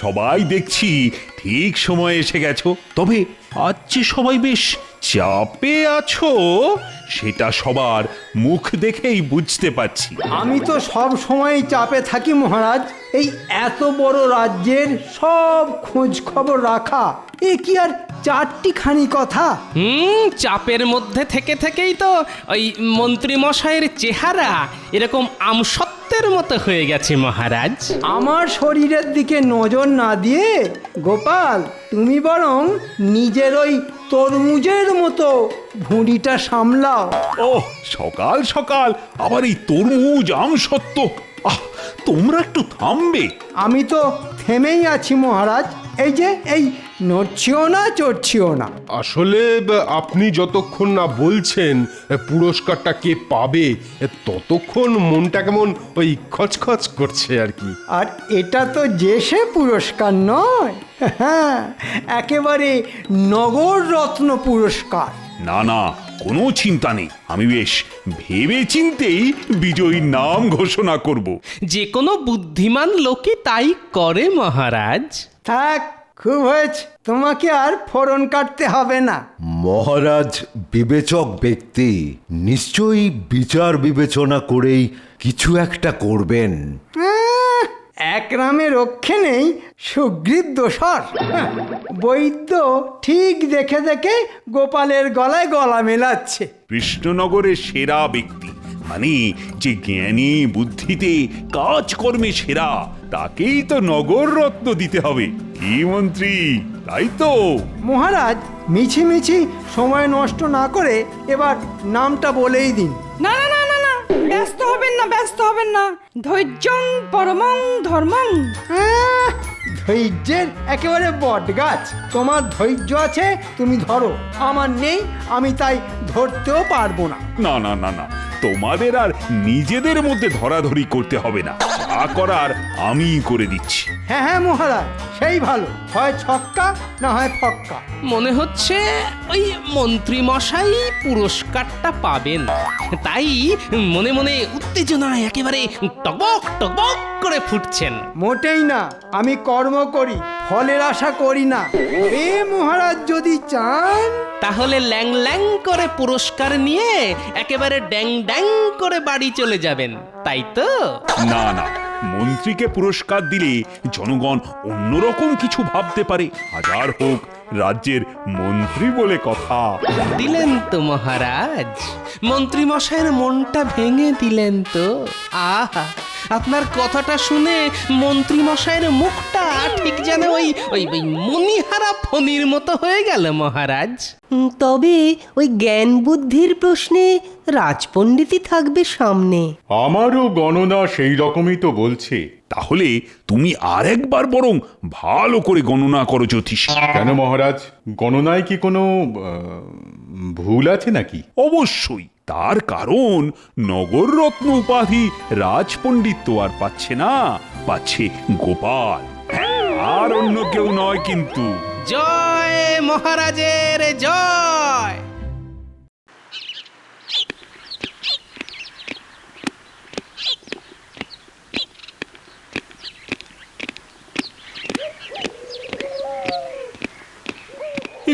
সবাই দেখছি ঠিক সময়ে এসে গেছো। তবে আজ যে সবাই বেশ চাপে আছো সেটা সবার মুখ দেখেই বুঝতে পারছি। আমি তো সব সময় চাপে থাকি মহারাজ। এই এত বড় রাজ্যের সব খোঁজ খবর রাখা এ কি আর চারটিখানি কথা? চাপের মধ্যে থেকে থেকেই তো ওই মন্ত্রী মশাইয়ের চেহারা এরকম আমসত্ত্বের মতো হয়ে গেছে মহারাজ। আমার শরীরের দিকে নজর না দিয়ে গোপাল, তুমি বরং নিজের ওই তরমুজের মতো ভুঁড়িটা সামলাও। ওহ, সকাল সকাল আবার এই তরমুজ আমসত্ত্ব, তোমরা একটু থামবে? আমি তো থেমেই আছি মহারাজ। এই যে এই নড়ছিও না চড়ছিও না। আসলে আপনি যতক্ষণ না বলছেন পুরস্কারটা কে পাবে ততক্ষণ মনটা কেমন ওই খচখচ করছে আর কি। আর এটা তো যে সে পুরস্কার নয়, হ্যাঁ, একেবারে নগর রত্ন পুরস্কার। না না, কোনো চিন্তা নেই, আমি বেশ ভেবে চিন্তেই বিজয়ীর নাম ঘোষণা করব। যে কোনো বুদ্ধিমান লোকই তাই করে মহারাজ। থাক, খুব হয়েছে, তোমাকে আর ফোড়ন কাটতে হবে না। মহারাজ বিবেচক ব্যক্তি, নিশ্চয়ই বিচার বিবেচনা করেই কিছু একটা করবেন। এক রামে রক্ষে নেই সুগ্রীব দোসর। বৈদ্য ঠিক দেখে দেখে গোপালের গলায় গলা মেলাচ্ছে। কৃষ্ণনগরের সেরা ব্যক্তি মানে যে জ্ঞানী বুদ্ধিতে কাজকর্মে সেরা, তাকেই তো নগর রত্ন দিতে হবে। কি মন্ত্রী, তাই তো? মহারাজ মিছিমিছি সময় নষ্ট না করে এবার নামটা বলেই দিন। না না না না না, ব্যস্ত হবেন না, ব্যস্ত হবেন না। ধৈর্যং পরমং ধর্মং। ধৈর্যের একেবারে বট গাছ। তোমার ধৈর্য আছে, তুমি ধরো, আমার নেই, আমি তাই ধরতেও পারবো না। না না না না, তোমাদের আর নিজেদের মধ্যে ধরাধরি করতে হবে না, যা করার আমি করে দিচ্ছি। হ্যাঁ হ্যাঁ মহারাজ, সেই ভালো, হয় ছক্কা না হয় ফক্কা। মনে হচ্ছে ওই মন্ত্রী মশাই পুরস্কারটা পাবেন, তাই মনে মনে উত্তেজনায় একেবারে টকবক টকবক করে ফুটছেন। মোটেই না, আমি কর্ম করি, ফলের আশা করি না। এ মহারাজ যদি চান তাহলে ল্যাং ল্যাং করে পুরস্কার নিয়ে একেবারে ড্যাং ড্যাং করে বাড়ি চলে যাবেন, তাই তো? না না, মন্ত্রীকে পুরস্কার দিলে জনগণ অন্যরকম কিছু ভাবতে পারে। হাজার হোক রাজ্যের মন্ত্রী বলে কথা। দিলেন তো মহারাজ, মন্ত্রী মশাইয়ের মনটা ভেঙে দিলেন তো। আহা, আপনার কথাটা শুনে মন্ত্রী মশাইয়ের মুখটা ঠিক যেন ওই ওই ওই মণিহারা ফণির মতো হয়ে গেল মহারাজ। তবে ওই জ্ঞান বুদ্ধির প্রশ্নে রাজপণ্ডিতই থাকবে সামনে। আমারও গণনা সেই রকমই তো বলছে। তাহলে তুমি আরেকবার বরং ভালো করে গণনা করো জ্যোতিষ। কেন মহারাজ, গণনায় কি কোনো ভুল আছে নাকি? অবশ্যই, তার কারণ নগররত্ন উপাধি রাজপণ্ডিত তো আর পাচ্ছে না, পাচ্ছে গোপাল, আর অন্য কেউ নয় কিন্তু। জয় মহারাজের জয়।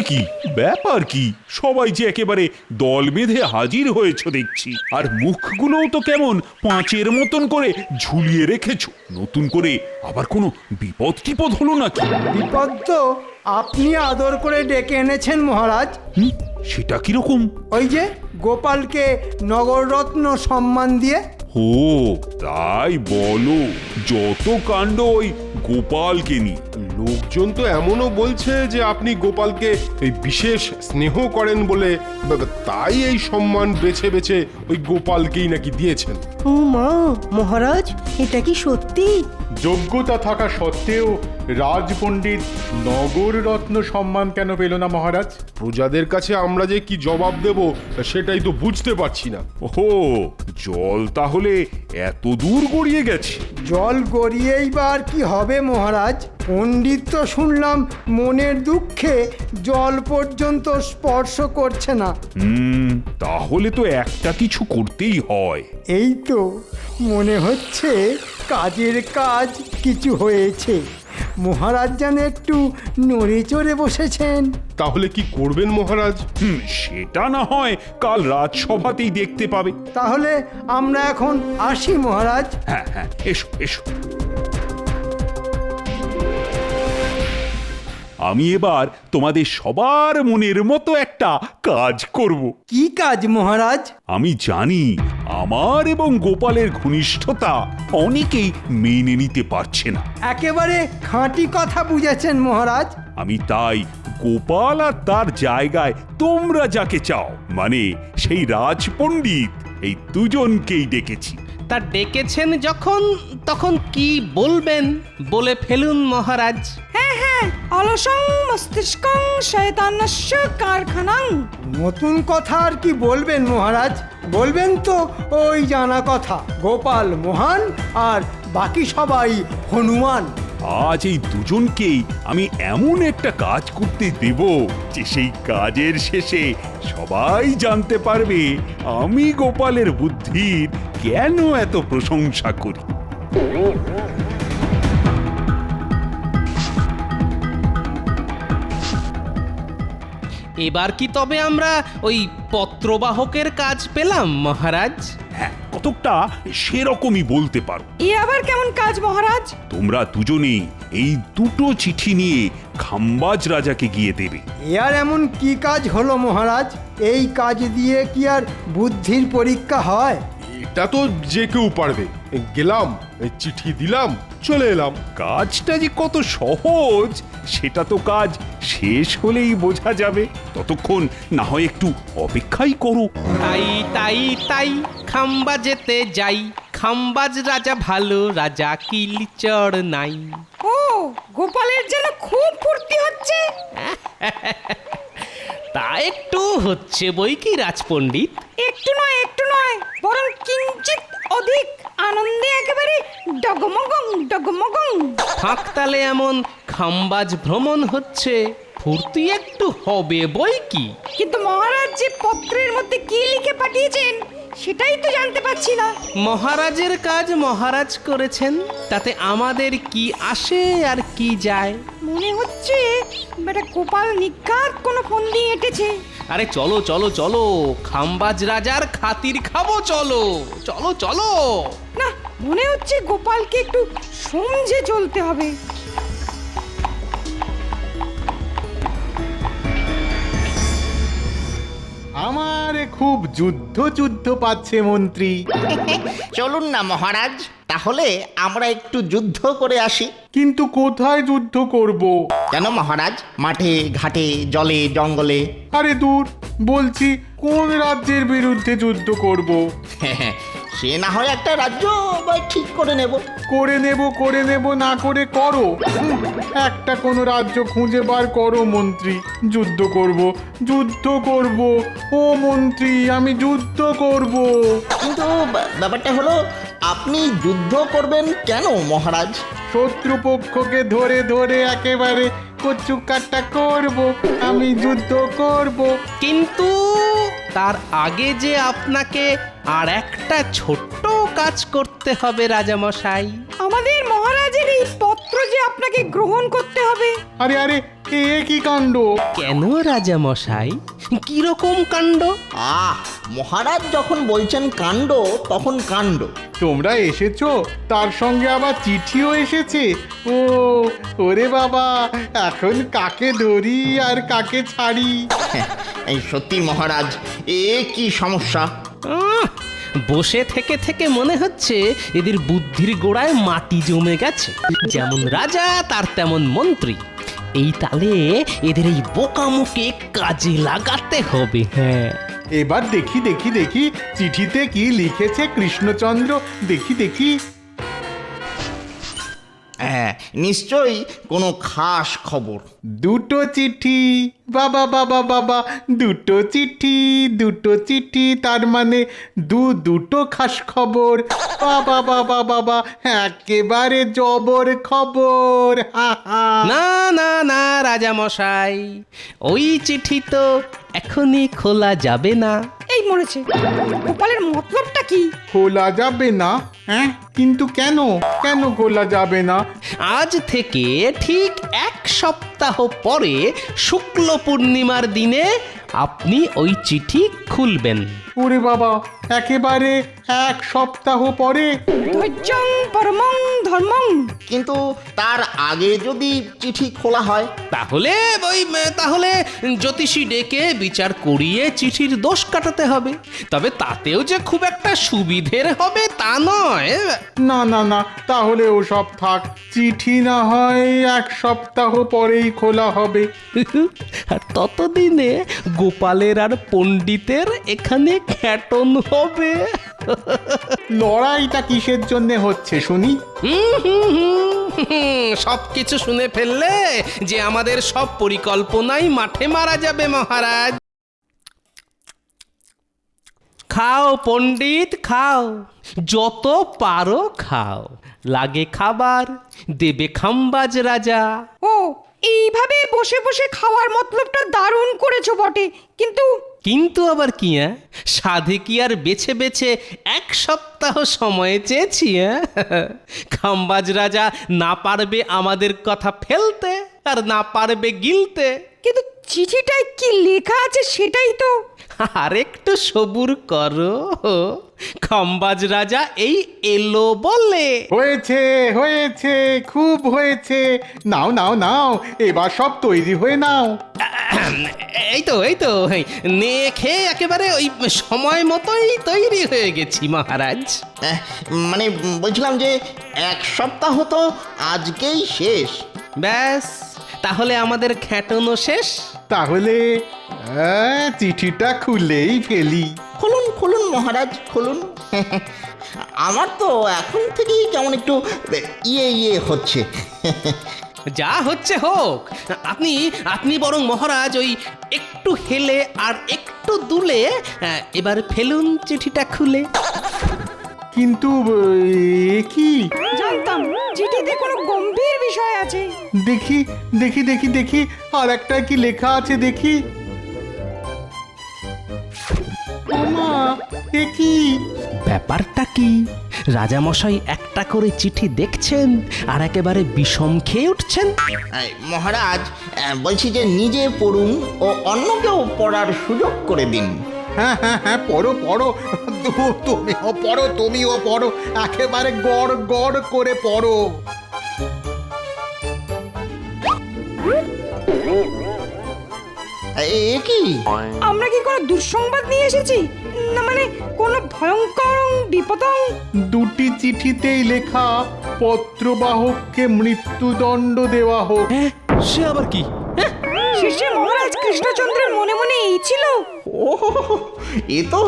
কি ব্যাপার, কি সবাই যে একেবারে দল বেঁধে হাজির হয়েছ দেখছি, আর মুখগুলোও তো কেমন পাঁচের মতন করে ঝুলিয়ে রেখেছো। নতুন করে আবার কোনো বিপদ টিপদ হলো নাকি? বিপদ তো আপনি আদর করে ডেকে এনেছেন মহারাজ। সেটা কিরকম? ওই যে গোপালকে নগররত্ন সম্মান দিয়ে। ও তাই বলো, যত কাণ্ড ওই গোপালকে নিয়ে। লোকজন তো এমনও বলছে যে আপনি গোপালকে এই বিশেষ স্নেহ করেন বলে তাই এই সম্মান বেছে বেছে ওই গোপালকেই নাকি দিয়েছেন। ও মা, মহারাজ এটা কি সত্যি? যোগ্যতা থাকা সত্ত্বেও রাজপণ্ডিত নগর রত্ন সম্মান কেন পেল না মহারাজ? প্রজাদের কাছে আমরা যে কি জবাব দেব সেটাই তো বুঝতে পারছি না। ওহো, জল তাহলে এত দূর গড়িয়ে গেছে? জল গড়িয়েই বা আর কি হবে মহারাজ? পণ্ডিত তো শুনলাম মনের দুঃখে জল পর্যন্ত স্পর্শ করছে না। তাহলে তো একটা কিছু করতেই হয়। এই তো মনে হচ্ছে কাজের কাজ কিছু হয়েছে। মহারাজ যেন একটু নড়ে চড়ে বসেছেন। তাহলে কি করবেন মহারাজ? সেটা না হয় কাল রাজসভাতেই দেখতে পাবে। তাহলে আমরা এখন আসি মহারাজ। হ্যাঁ হ্যাঁ, এসো এসো। আমি এবার তোমাদের সবার মনের মতো একটা কাজ করব। কি কাজ মহারাজ? আমি জানি আমার এবং গোপালের ঘনিষ্ঠতা অনেকেই মেনে নিতে পারছে না। একেবারে খাঁটি কথা বুঝেছেন মহারাজ। আমি তাই গোপাল আর তার জায়গায় তোমরা যাকে চাও, মানে সেই রাজপণ্ডিত, এই দুজনকেই ডেকেছি। তা ডেকেছেন যখন, তখন কি বলবেন বলে ফেলুন মহারাজ। হ্যাঁ হ্যাঁ, অলসং মস্তিষ্কং শয়তানস্য কারখানাং। নতুন কথা আর কি বলবেন মহারাজ? বলবেন তো ওই জানা কথা, গোপাল মহান আর বাকি সবাই হনুমান। আজ এই দুজনকেই আমি এমন একটা কাজ করতে দেব যে সেই কাজের শেষে সবাই জানতে পারবে আমি গোপালের বুদ্ধির কেন এত প্রশংসা করি। এবার কি তবে আমরা ওই পত্রবাহকের কাজ পেলাম মহারাজ? হ্যাঁ, কতকটা সেরকমই বলতে পারো। এ আবার কেমন কাজ মহারাজ? তোমরা দুজনেই এই দুটো চিঠি নিয়ে খাম্বাজ রাজাকে গিয়ে দেবে। এ আর এমন কি কাজ হলো মহারাজ? এই কাজ দিয়ে কি আর বুদ্ধির পরীক্ষা হয়? এটা তো যে কেউ পারবে। গেলাম, চিঠি দিলাম, চলে এলাম। কাজটা যে কত সহজ সেটা তো কাজ শেষ হলেই বোঝা যাবে। ততক্ষণ না হয় একটু অপেক্ষাই করো। তাই তাই তাই খাম্বা যেতে যাই, খাম্বাজ রাজা ভালো রাজা কিলচড় নাই। ও, গোপালের যেন খুব ফুর্তি হচ্ছে। তা একটু হচ্ছে বই কি রাজপণ্ডিত। একটু নয়, বরং কিঞ্চিত অধিক আনন্দে একেবারে ডগমগং ডগমগং। ফাঁকতালে এমন খাম্বাজ ভ্রমণ হচ্ছে, ফুর্তি একটু হবে বই কি। কিন্তু মহারাজ যে পত্রের মধ্যে কি লিখে পাঠিয়েছেন সেটাই তো জানতে পারছি না। মহারাজের কাজ মহারাজ করেছেন, তাতে আমাদের কি আসে আর কি যায়। মনে হচ্ছে বেটা গোপাল নিঘাত কোনো ফোন দিয়ে এঁটেছে। আরে চলো চলো চলো, খাম্বাজ রাজার খাতির খাবো, চলো চলো চলো। না, মনে হচ্ছে গোপালকে একটু সমঝে চলতে হবে। আমার খুব যুদ্ধ পাচ্ছে মন্ত্রী। চলুন না মহারাজ, তাহলে আমরা একটু যুদ্ধ করে আসি। কিন্তু কোথায় যুদ্ধ করব? কেন মহারাজ, মাঠে ঘাটে জলে জঙ্গলে? আরে দূর, বলছি কোন রাজ্যের বিরুদ্ধে যুদ্ধ করব? সে না হয় একটা রাজ্য ঠিক করে নেব। করে নেব না করে করো। একটা কোনো রাজ্য খুঁজে বার করো মন্ত্রী। যুদ্ধ করব ও মন্ত্রী, আমি যুদ্ধ করব। কিন্তু ব্যাপারটা হলো, আপনি যুদ্ধ করবেন কেন মহারাজ? শত্রুপক্ষকে ধরে ধরে একেবারে কচু কাটা করব, আমি যুদ্ধ করব। কিন্তু তার আগে যে আপনাকে আর একটা ছোট্ট কাজ করতে হবে রাজামশাই। আমাদের মহারাজের এই পত্র যে আপনাকে গ্রহণ করতে হবে। আরে আরে, এ কি কাণ্ড! কেন রাজামশাই, কিরকম কাণ্ড? মহারাজ যখন বলছেন কাণ্ড, তখন কাণ্ড। তোমরা এসেছো, তার সঙ্গে আবার চিঠিও এসেছে। ওরে বাবা, এখন কাকে ধরি আর কাকে ছাড়ি? এই সত্যি মহারাজ, এ কি সমস্যা! বসে থেকে থেকে মনে হচ্ছে এদের বুদ্ধির গোড়ায় মাটি জমে গেছে। যেমন রাজা তার তেমন মন্ত্রী। এই তালে এদের এই বোকামুকে কাজে লাগাতে হবে। হ্যাঁ, এবার দেখি চিঠিতে কি লিখেছে কৃষ্ণচন্দ্র। দেখি। হ্যাঁ, নিশ্চয়ই কোনো খাস খবর। দুটো চিঠি, বাবা, দুটো চিঠি, তার মানে দুটো খাস খবর। বাবা, একেবারে জবর খবর। না না না রাজামশাই, ওই চিঠি তো এখনই খোলা যাবে না। এই মরেছে। গোপালের মতলবটা কি? খোলা যাবে না? হ্যাঁ, কিন্তু কেন কেন খোলা যাবে না? আজ থেকে ঠিক 1 সপ্তাহ পরে শুক্ল পূর্ণিমার দিনে আপনি ওই চিঠি খুলবেন। ওরে বাবা, একেবারে 1 সপ্তাহ পরে? ধৈর্যং পরমং ধর্মং। কিন্তু তার আগে যদি চিঠি খোলা হয়? তাহলে জ্যোতিষী ডেকে বিচার করিয়ে চিঠির দোষ কাটাতে হবে। তবে তাতেও যে খুব একটা সুবিধের হবে তা নয়। না না না, তাহলে ও সব থাক। চিঠি না হয় 1 সপ্তাহ পরেই খোলা হবে। আর ততদিনে গোপালের আর পণ্ডিতের এখানে খ্যাটন হবে। লড়াইটা কিসের জন্য হচ্ছে শুনি? সবকিছু শুনে ফেললে যে আমাদের সব পরিকল্পনাই মাঠে মারা যাবে মহারাজ। খাও পণ্ডিত খাও, যত পারো খাও। লাগে খাবার, দেবে খাম্বাজ রাজা। ও, এইভাবে বসে বসে খাওয়ার মতলবটা দারুণ করেছো বটে, কিন্তু আবার কি? সাধে কি আর বেছে বেছে 1 সপ্তাহ সময় চেয়েছি? খাম্বাজ রাজা না পারবে আমাদের কথা ফেলতে, আর না পারবে গিলতে। কিন্তু চিঠিটায় কি লেখা আছে সেটাই তো। আর একটু সবুর করো, খাম্বাজ রাজা এই এলো বলে। হয়েছে হয়েছে, খুব হয়েছে। নাও নাও নাও, এবার সব তৈরি হয়ে নাও। এই তো নে খেয়ে একেবারে ওই সময় মতোই তৈরি হয়ে গেছি মহারাজ। মানে বলছিলাম যে 1 সপ্তাহ তো আজকেই শেষ। ব্যাস, তাহলে আমাদের খ্যাটনও শেষ। তাহলে চিঠিটা খুলেই ফেলি। খুলুন খুলুন মহারাজ খুলুন। আমার তো এখন থেকেই কেমন একটু ইয়ে হচ্ছে। যা হচ্ছে হোক, আপনি বরং মহারাজ ওই একটু হেলে আর একটু দুলে এবার ফেলুন চিঠিটা খুলে। কিন্তু কি? জানতাম চিঠিতে কোনো গম্ভীর বিষয় আছে। দেখি দেখি দেখি দেখি, আর একটা কি লেখা আছে দেখি। ওমা, এ কি? ব্যাপারটা কি? রাজামশাই একটা করে চিঠি দেখছেন আর একেবারে বিষম খেয়ে উঠছেন। মহারাজ, বলছি যে নিজে পড়ুন ও অন্যকেও পড়ার সুযোগ করে দিন। হ্যাঁ হ্যাঁ হ্যাঁ, পড়ো পড়ো, তুমিও পড়ো, একেবারে গড় গড় করে পড়ো। এ কি? আমরা কি কোনো দুঃসংবাদ নিয়ে এসেছি? না মানে কোনো ভয়ঙ্কর বিপদ? 2টি চিঠিতেই লেখা পত্রবাহককে মৃত্যুদণ্ড দেওয়া হোক। সে আবার কি? শেষে মহারাজ কৃষ্ণচন্দ্রের মনে মনে এই ছিল। ও, এ তো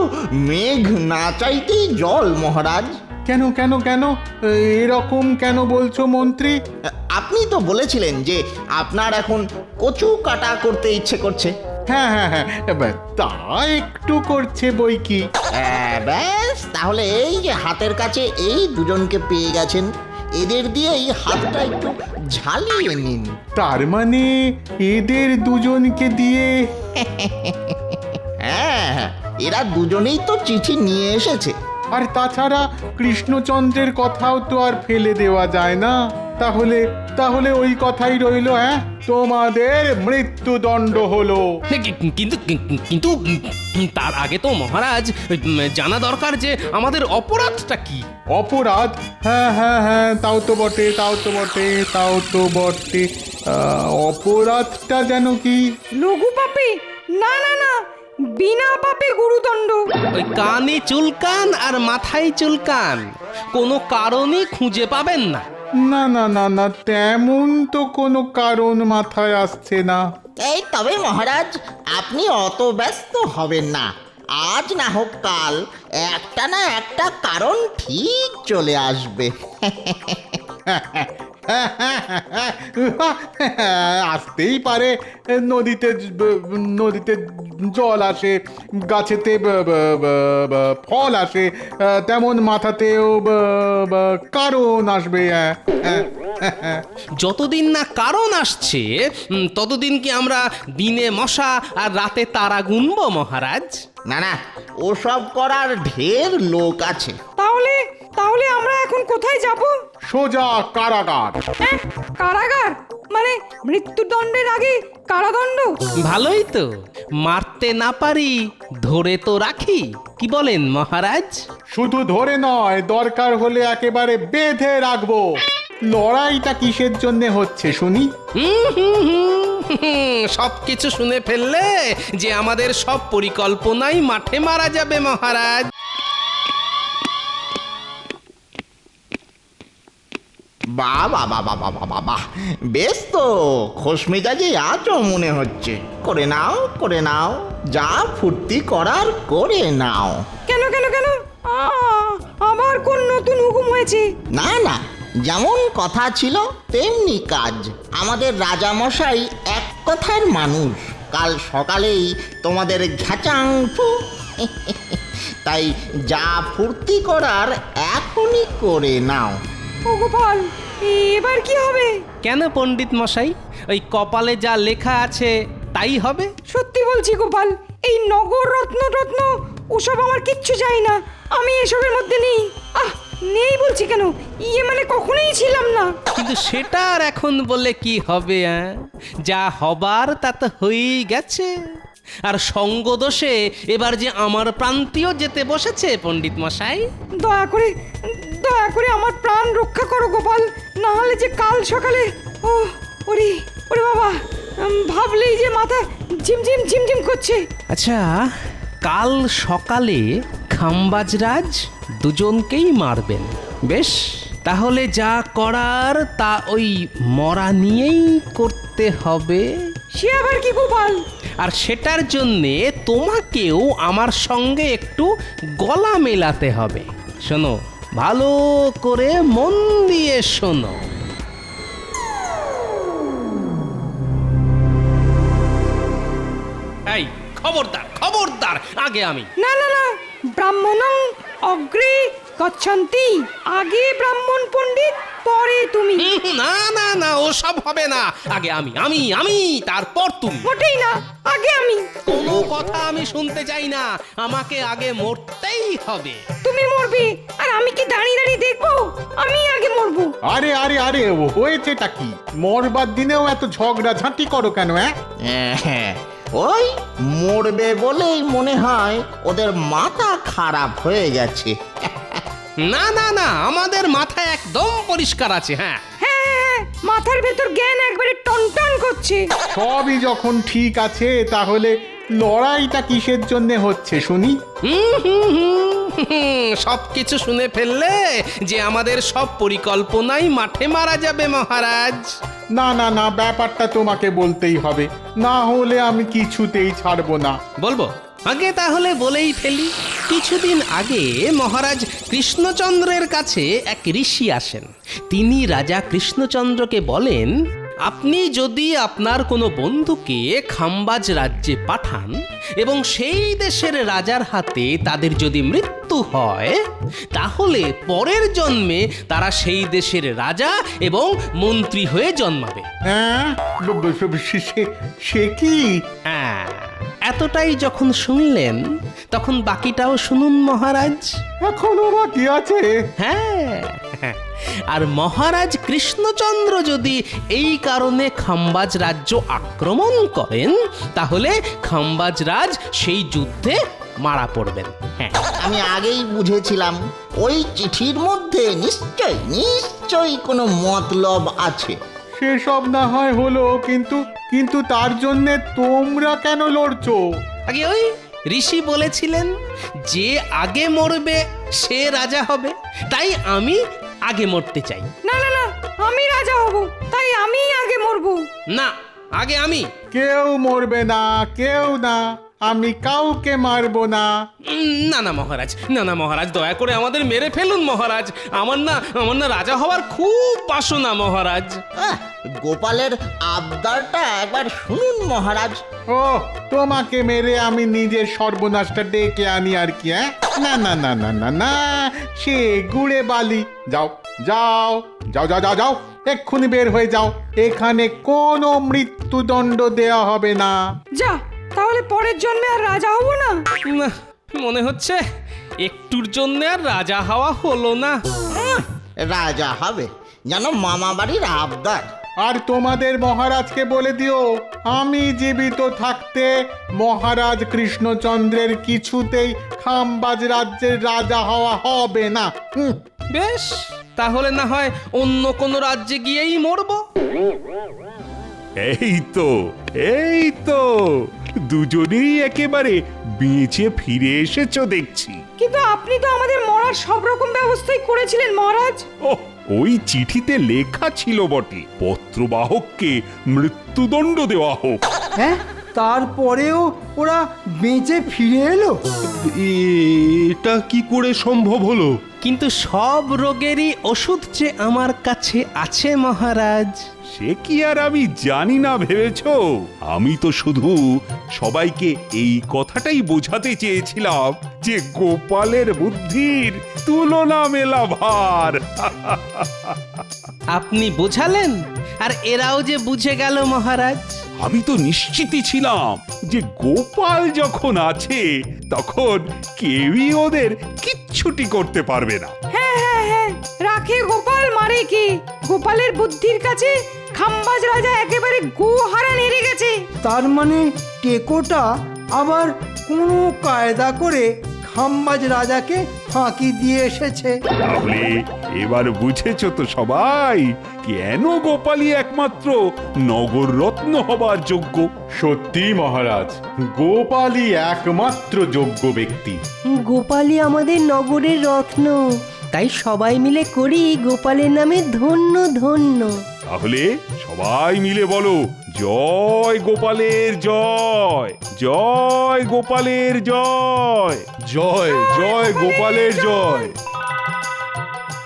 মেঘ না চাইতেই জল মহারাজ। কেন কেন কেন এরকম কেন বলছো মন্ত্রী? আপনি তো বলেছিলেন যে আপনার এখন কচু কাটা করতে ইচ্ছে করছে। হ্যাঁ হ্যাঁ হ্যাঁ, তা একটু করছে বই কি। ব্যাস, তাহলে এই যে হাতের কাছে এই দুজনকে পেয়ে গেছেন, এদের দিয়েই হাতটা একটু ঝালিয়ে নিন। তার মানে এদের দুজনকে দিয়ে? হ্যাঁ, এরা দুজনেই তো চিঠি নিয়ে এসেছে। আর তাছাড়া কৃষ্ণচন্দ্রের কথাও তো আর ফেলে দেওয়া যায় না। তাহলে তাহলে ওই কথাই রইল, হ্যাঁ, তোমাদের মৃত্যুদণ্ড হলো। কিন্তু কিন্তু তার আগে তো মহারাজ জানা দরকার যে আমাদের অপরাধটা কি। অপরাধ? হ্যাঁ হ্যাঁ হ্যাঁ, তাও তো বটে। অপরাধটা যেন কি? লঘু পাপে? না না না, বিনা পাপে গুরুদণ্ড। ওই কানে চুলকান আর মাথায় চুলকান, কোনো কারণই খুঁজে পাবেন না। না না না না, তেমন তো কোনো কারণ মাথায় আসছে না। এই তবে মহারাজ, আপনি অত ব্যস্ত হবেন না। আজ না হোক কাল একটা না একটা কারণ ঠিক চলে আসবে। আসতেই পারে। নদীতে নদীতে জল আসে, গাছেতে ফল আসে, তেমন মাথাতেও কারণ আসবে। যতদিন না কারণ আসছে ততদিন কি আমরা দিনে মশা আর রাতে তারা গুনবো মহারাজ? না না, ওসব করার ঢের লোক আছে। তাহলে তাহলে আমরা এখন কোথায় যাব? সোজা কারাগার। কারাগার মানে মৃত্যুদণ্ডের আগে কারাদণ্ড? ভালোই তো, মারতে না পারি ধরে তো রাখি, কি বলেন মহারাজ? শুধু ধরে নয়, দরকার হলে একেবারে বেঁধে রাখবো। লড়াইটা কিসের জন্য হচ্ছে শুনি? সব কিছু শুনে ফেললে যে আমাদের সব পরিকল্পনাই মাঠে মারা যাবে মহারাজ। বাহ বাহ বাহ বাহ বাহ বাহ বাহ, বেশ তো, খোশ মেজাজে আজও মনে হচ্ছে। করে নাও, করে নাও, যা ফুর্তি করার করে নাও। কেন কেন কেন? আবার কোন নতুন হুকুম হয়েছে? না না, যেমন কথা ছিল তেমনি কাজ। আমাদের রাজামশাই এক কথার মানুষ। কাল সকালেই তোমাদের ঘ্যাচাং ফু। তাই যা ফুর্তি করার এখনই করে নাও। ও গোপাল, এবার কি হবে? কেন পণ্ডিত মশাই, ওই কপালে যা লেখা আছে তাই হবে? সত্যি বলছি গোপাল, এই নগর রত্ন রত্ন ওসব আমার কিচ্ছু চাই না। আমি এসবের মধ্যে নেই। নেই বলছি কেন, মানে কখনোই ছিলাম না। কিন্তু সেটা আর এখন বলে কি হবে? যা হবার তা তো হয়েই গেছে। আর সঙ্গ দোষে এবার যে আমার প্রান্তীয় যেতে বসেছে পণ্ডিত মশাই। দয়া করে আমার প্রাণ রক্ষা করো গোপাল, না হলে যে কাল সকালে ওরে ওরে বাবা, ভাবলেই যে মাথা ঝিমঝিম ঝিমঝিম করছে। আচ্ছা, কাল সকালে খাম্বাজরাজ দুজনকেই মারবেন। বেশ, তাহলে যা করার তা ওই মরা নিয়েই করতে হবে। সে আবার কি গোপাল? আর সেটার জন্যে তোমাকেও আমার সঙ্গে একটু গলা মেলাতে হবে। শোনো, ভালো করে মন দিয়ে শোনো। এই খবরদার, খবরদার, আগে আমি। না না না, ব্রাহ্মণং অগ্রে গচ্ছন্তি। আগে ব্রাহ্মণ পণ্ডিত, পরে তুমি। না না না, ও সব হবে না। আগে আমি, আমি আমি তারপর তুমি। মোটেই না, আগে আমি। কোনো কথা আমি শুনতে চাই না, আমাকে আগে মরতেই হবে। তুমি মরবে আর আমি কি দাঁড়িয়ে দাঁড়িয়ে দেখবো? আমি আগে মরবো। আরে আরে আরে, হয়েছেটা কি? মরবার দিনেও এত ঝগড়া ঝাঁটি করো কেন? হ্যাঁ, ওই মরবে বলেই মনে হয় ওদের মাথা খারাপ হয়ে গেছে। না না না, আমাদের মাথা একদম পরিষ্কার আছে। হ্যাঁ হ্যাঁ, মাথার ভেতর জ্ঞান একবারে টনটন করছে। সবই যখন ঠিক আছে, তাহলে লড়াইটা কিসের জন্য হচ্ছে শুনি? সব কিছু শুনে ফেললে যে আমাদের সব পরিকল্পনাই মাঠে মারা যাবে মহারাজ। না না না, ব্যাপারটা তোমাকে বলতেই হবে, না হলে আমি কিছুতেই ছাড়বো না। বলবো? আগে তাহলে বলেই ফেলি। কিছুদিন আগে মহারাজ কৃষ্ণচন্দ্রের কাছে এক ঋষি আসেন। তিনি রাজা কৃষ্ণচন্দ্রকে বলেন, আপনি যদি আপনার কোনো বন্ধুকে খাম্বাজ রাজ্যে পাঠান এবং সেই দেশের রাজার হাতে তাদের যদি মৃত্যু হয়, তাহলে পরের জন্মে তারা সেই দেশের রাজা এবং মন্ত্রী হয়ে জন্মাবে। হ্যাঁ, সে কি? হ্যাঁ, এতটাই যখন শুনলেন তখন বাকিটাও শুনুন মহারাজ। এখনো বাকি আছে? হ্যাঁ, আর মহারাজ কৃষ্ণচন্দ্র যদি এই কারণে খাম্বাজ রাজ্য আক্রমণ করেন, তাহলে খাম্বাজ রাজ সেই যুদ্ধে মারা পড়বেন। হ্যাঁ, আমি আগেই বুঝেছিলাম ওই চিঠির মধ্যে নিশ্চয়ই কোনো মতলব আছে। সেসব না হয় হলো, কিন্তু তার জন্যে তোমরা কেন লড়ছো? আগে ওই ঋষি বলেছিলেন যে আগে মরবে সে রাজা হবে, তাই আমি আগে মরতে চাই। না না না, আমি রাজা হব, তাই আমি আগে মরবো। না, আগে আমি। কেউ মরবে না, কেউ না। আমি কাউকে মারবো না। না না মহারাজ, না না মহারাজ, দয়া করে আমাদের মেরে ফেলুন মহারাজ। আমার না রাজা হওয়ার খুব বাসনা মহারাজ। গোপালের আবদারটা একবার শুনুন মহারাজ। ও, তোমাকে মেরে আমি নিজের সর্বনাশটা ডেকে আনি আর কি? হ্যাঁ, না না না না না না, সে গুড়ে বালি। যাও যাও যাও যাও যাও যাও, এক্ষুনি বের হয়ে যাও। এখানে কোনো মৃত্যুদণ্ড দেয়া হবে না। যা, তাহলে পরের জন্মে আর রাজা হব না। না, মনে হচ্ছে একটুর জন্য আর রাজা হওয়া হলো না। রাজা হবে যেন মামা বাড়ির আবদার। আর তোমাদের মহারাজকে বলে দিও, আমি জীবিত থাকতে মহারাজ কৃষ্ণচন্দ্রের কিছুতেই খামবাজ রাজ্যের রাজা হওয়া হবে না। বেশ, তাহলে না হয় অন্য কোনো রাজ্যে গিয়েই মরবো। এই তো দুজনেই একেবারে বেঁচে ফিরে এসেছো দেখছি। কিন্তু আপনি তো আমাদের মরার সব রকম ব্যবস্থাই করেছিলেন মহারাজ। ওই চিঠিতে লেখা ছিল বটে, পত্রবাহককে মৃত্যুদণ্ড দেওয়া হোক। হ্যাঁ, তারপরেও ওরা বেঁচে ফিরে এলো। এটা কি করে সম্ভব হলো? কিন্তু সব রোগেরই ওষুধ যে আমার কাছে আছে মহারাজ। সে কি আর আমি জানি না ভেবেছো? আমি তো শুধু সবাইকে এই কথাটাই বোঝাতে চেয়েছিলাম যে গোপালের বুদ্ধির তুলনা মেলা ভার। আপনি বোঝালেন, আর এরাও যে বুঝে গেল মহারাজ। আমি তো নিশ্চিতই ছিলাম যে গোপাল যখন আছে তখন কেউই ওদের কিচ্ছুটি করতে পারবে না। হ্যাঁ হ্যাঁ হ্যাঁ, রাখে গোপাল মারে কে? গোপালের বুদ্ধির কাছে খামবাজ রাজা একেবারে গো হারা নেড়ে গেছে। তার মানে টেকোটা আবার কোনো কায়দা করে খামবাজ রাজাকে ফাঁকি দিয়ে এসেছে। তাহলে এবার বুঝেছো তো সবাই কেন গোপালই একমাত্র নগর রত্ন হবার যোগ্য। সত্যি মহারাজ, গোপালই একমাত্র যোগ্য ব্যক্তি। গোপালই আমাদের নগরের রত্ন, তাই সবাই মিলে করি গোপালের নামে ধন্য ধন্য। তাহলে সবাই মিলে বলো, জয় গোপালের জয়, জয় গোপালের জয়, জয় জয় গোপালের জয়।